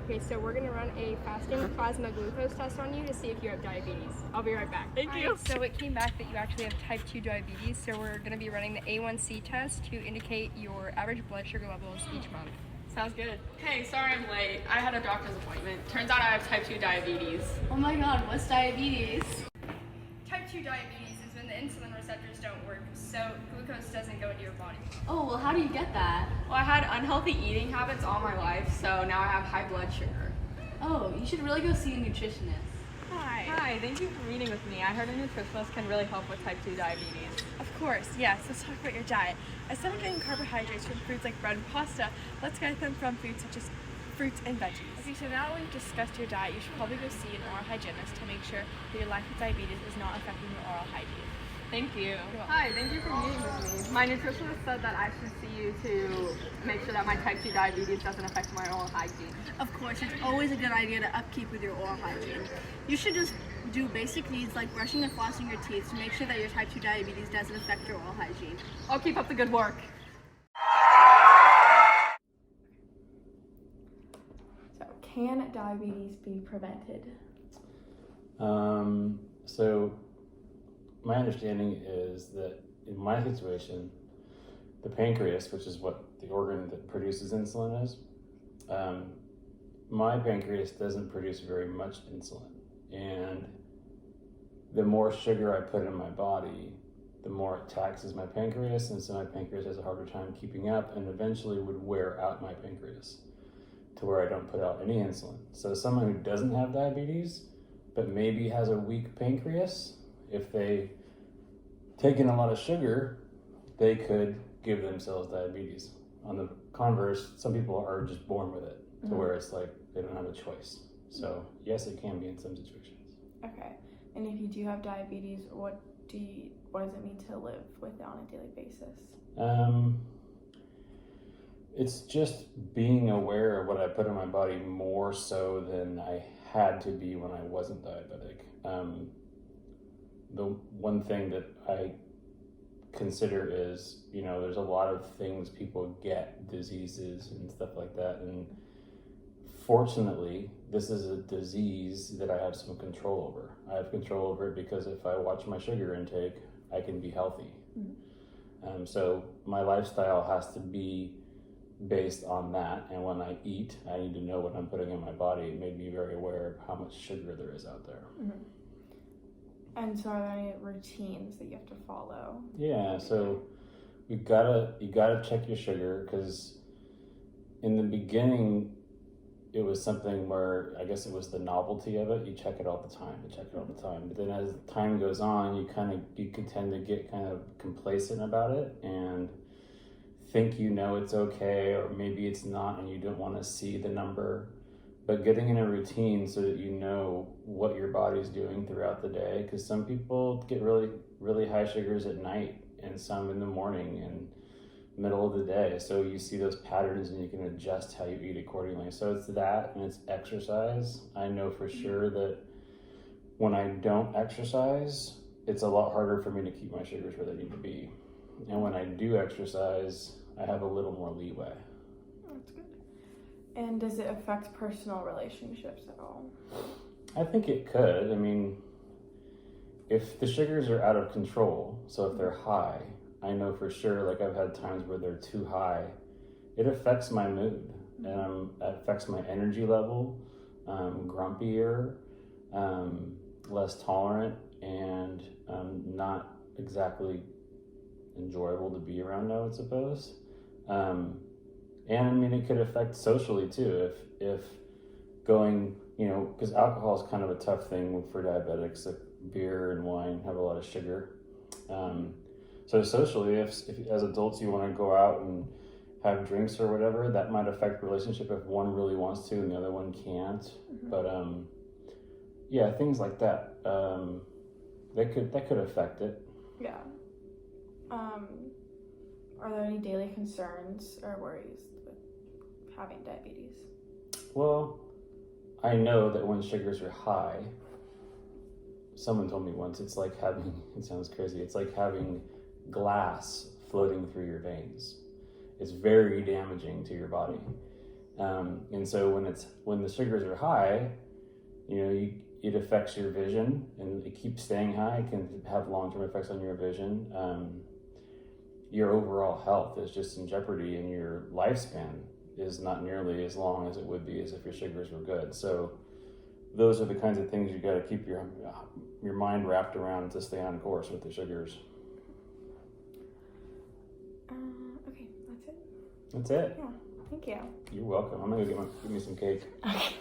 Okay, so we're gonna run a fasting plasma glucose test on you to see if you have diabetes. I'll be right back. Thank you. So it came back that you actually have type 2 diabetes, so we're gonna be running the A1C test to indicate your average blood sugar levels each month. Sounds good. Hey, sorry I'm late. I had a doctor's appointment. Turns out I have type 2 diabetes. Oh my god, what's diabetes? Type 2 diabetes is when the insulin receptors don't work, so glucose doesn't go into your body. Oh, well, how do you get that? Well, I had unhealthy eating habits all my life, so now I have high blood sugar. Oh, you should really go see a nutritionist. Hi, thank you for meeting with me. I heard a nutritionist can really help with type 2 diabetes. Of course, yes. Let's talk about your diet. Instead of getting carbohydrates from foods like bread and pasta, let's get them from foods such as fruits and veggies. Okay, so now that we've discussed your diet, you should probably go see an oral hygienist to make sure that your life with diabetes is not affecting your oral hygiene. Thank you. Hi, thank you for meeting with me. My nutritionist said that I should see you to make sure that my type 2 diabetes doesn't affect my oral hygiene. Of course, it's always a good idea to upkeep with your oral hygiene. You should just do basic needs like brushing and flossing your teeth to make sure that your type 2 diabetes doesn't affect your oral hygiene. I'll keep up the good work. So, can diabetes be prevented? So my understanding is that in my situation, the pancreas, which is what the organ that produces insulin is, my pancreas doesn't produce very much insulin. And the more sugar I put in my body, the more it taxes my pancreas, and so my pancreas has a harder time keeping up and eventually would wear out my pancreas to where I don't put out any insulin. So someone who doesn't have diabetes, but maybe has a weak pancreas, if they take in a lot of sugar, they could give themselves diabetes. On the converse, some people are just born with it, to where it's like they don't have a choice. So yes, it can be in some situations. Okay. And if you do have diabetes, what does it mean to live with it on a daily basis? It's just being aware of what I put in my body more so than I had to be when I wasn't diabetic. The one thing that I consider is, there's a lot of things people get, diseases and stuff like that. And fortunately, this is a disease that I have some control over. I have control over it because if I watch my sugar intake, I can be healthy. So my lifestyle has to be based on that. And when I eat, I need to know what I'm putting in my body. It made me very aware of how much sugar there is out there. And so are there any routines that you have to follow? Yeah, so you gotta check your sugar, because in the beginning it was something where I guess it was the novelty of it. You check it all the time, But then as time goes on, you can tend to get kind of complacent about it and think it's okay, or maybe it's not, and you don't want to see the number. But getting in a routine so that you know what your body's doing throughout the day, because some people get really, really high sugars at night and some in the morning and middle of the day. So you see those patterns and you can adjust how you eat accordingly. So it's that, and it's exercise. I know for sure that when I don't exercise, it's a lot harder for me to keep my sugars where they need to be. And when I do exercise, I have a little more leeway. That's good. And does it affect personal relationships at all? I think it could. I mean, if the sugars are out of control, so if they're high, I know for sure, like I've had times where they're too high, it affects my mood, and it affects my energy level. I'm grumpier, less tolerant, and not exactly enjoyable to be around, I would suppose. And I mean, it could affect socially too. If going, because alcohol is kind of a tough thing for diabetics. Like beer and wine have a lot of sugar. So socially, if as adults you want to go out and have drinks or whatever, that might affect relationship if one really wants to and the other one can't. But yeah, things like that. That could affect it. Yeah. Are there any daily concerns or worries with having diabetes? Well, I know that when sugars are high, someone told me once, it sounds crazy, it's like having glass floating through your veins. It's very damaging to your body. And so when the sugars are high, it affects your vision, and it keeps staying high. It can have long-term effects on your vision. Your overall health is just in jeopardy, and your lifespan is not nearly as long as it would be as if your sugars were good. So those are the kinds of things you got to keep your mind wrapped around to stay on course with the sugars. Okay, that's it. That's it. Yeah, thank you. You're welcome. I'm gonna go give me some cake. Okay.